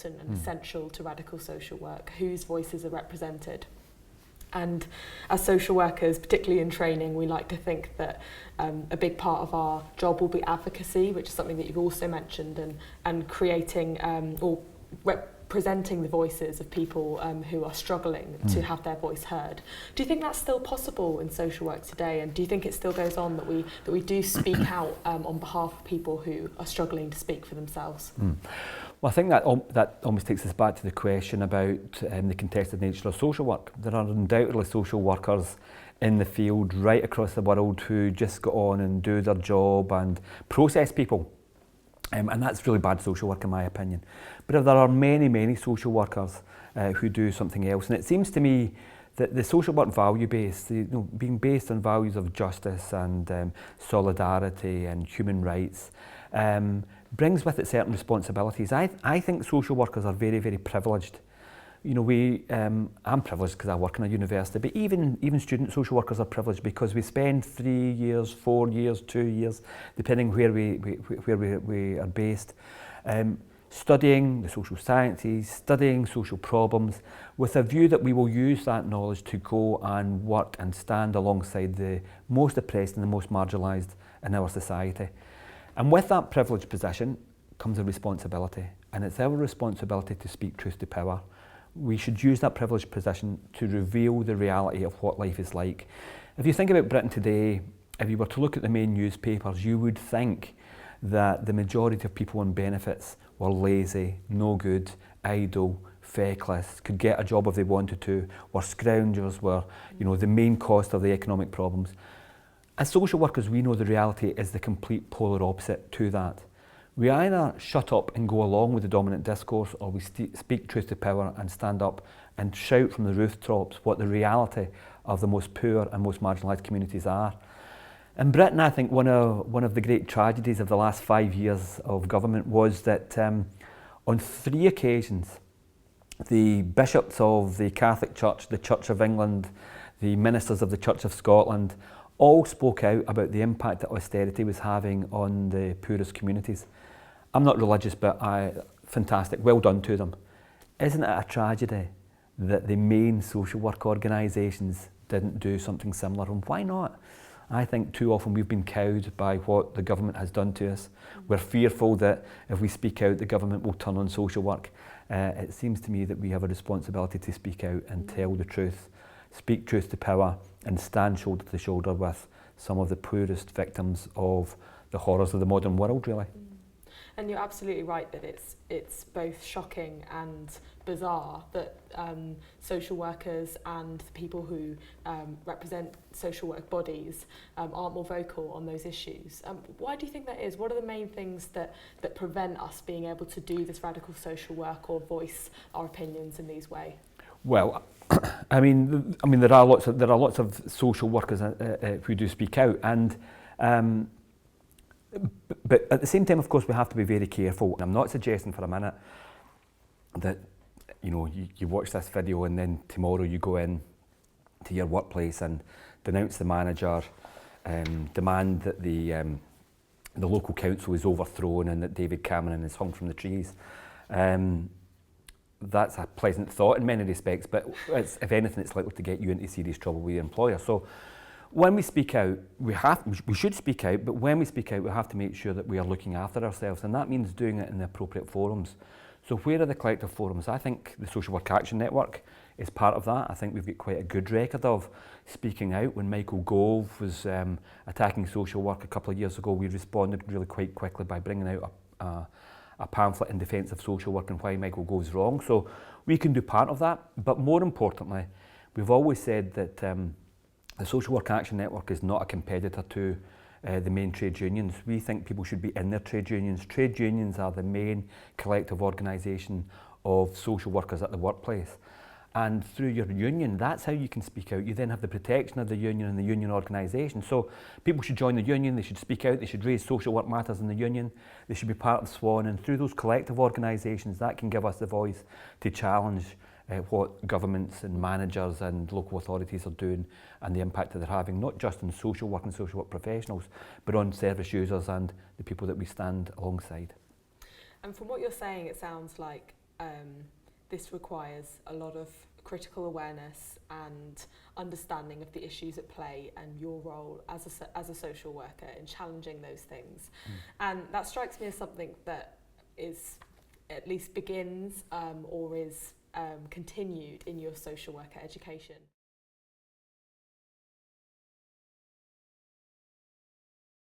important and essential to radical social work, whose voices are represented. And as social workers, particularly in training, we like to think that a big part of our job will be advocacy, which is something that you've also mentioned, and creating or representing the voices of people who are struggling to have their voice heard. Do you think that's still possible in social work today? And do you think it still goes on that we do speak out on behalf of people who are struggling to speak for themselves? Well, I think that almost takes us back to the question about the contested nature of social work. There are undoubtedly social workers in the field right across the world who just go on and do their job and process people. And that's really bad social work in my opinion. But there are many, many social workers who do something else. And it seems to me that the social work value base, being based on values of justice and solidarity and human rights, brings with it certain responsibilities. I think social workers are very, very privileged. You know, I'm privileged because I work in a university, but even student social workers are privileged because we spend 3 years, 4 years, 2 years, depending where we are based, studying the social sciences, studying social problems, with a view that we will use that knowledge to go and work and stand alongside the most oppressed and the most marginalised in our society. And with that privileged position comes a responsibility, and it's our responsibility to speak truth to power. We should use that privileged position to reveal the reality of what life is like. If you think about Britain today, if you were to look at the main newspapers, you would think that the majority of people on benefits were lazy, no good, idle, feckless, could get a job if they wanted to, were scroungers, were the main cause of the economic problems. As social workers, we know the reality is the complete polar opposite to that. We either shut up and go along with the dominant discourse, or we speak truth to power and stand up and shout from the rooftops what the reality of the most poor and most marginalised communities are. In Britain, I think one of the great tragedies of the last 5 years of government was that on 3 occasions, the bishops of the Catholic Church, the Church of England, the ministers of the Church of Scotland, all spoke out about the impact that austerity was having on the poorest communities. I'm not religious, but fantastic, well done to them. Isn't it a tragedy that the main social work organisations didn't do something similar? And why not? I think too often we've been cowed by what the government has done to us. We're fearful that if we speak out, the government will turn on social work. It seems to me that we have a responsibility to speak out and tell the truth, speak truth to power, and stand shoulder to shoulder with some of the poorest victims of the horrors of the modern world, really. And you're absolutely right that it's both shocking and bizarre that social workers and the people who represent social work bodies aren't more vocal on those issues. Why do you think that is? What are the main things that prevent us being able to do this radical social work or voice our opinions in these ways? Well, I mean, there are lots of social workers who do speak out, and but at the same time, of course, we have to be very careful. I'm not suggesting for a minute that you watch this video and then tomorrow you go in to your workplace and denounce the manager, demand that the local council is overthrown and that David Cameron is hung from the trees. That's a pleasant thought in many respects, but if anything, it's likely to get you into serious trouble with your employer. So when we speak out, we should speak out, but when we speak out, we have to make sure that we are looking after ourselves, and that means doing it in the appropriate forums. So where are the collective forums? I think the Social Work Action Network is part of that. I think we've got quite a good record of speaking out. When Michael Gove was attacking social work a couple of years ago, we responded really quite quickly by bringing out a pamphlet in defence of social work and why Michael Gove's wrong. So we can do part of that, but more importantly, we've always said that the Social Work Action Network is not a competitor to the main trade unions. We think people should be in their trade unions. Trade unions are the main collective organisation of social workers at the workplace. And through your union, that's how you can speak out. You then have the protection of the union and the union organisation. So people should join the union, they should speak out, they should raise social work matters in the union, they should be part of SWAN, and through those collective organisations, that can give us the voice to challenge what governments and managers and local authorities are doing and the impact that they're having, not just on social work and social work professionals, but on service users and the people that we stand alongside. And from what you're saying, it sounds like this requires a lot of critical awareness and understanding of the issues at play and your role as a social worker in challenging those things. And that strikes me as something that is at least begins or is continued in your social worker education.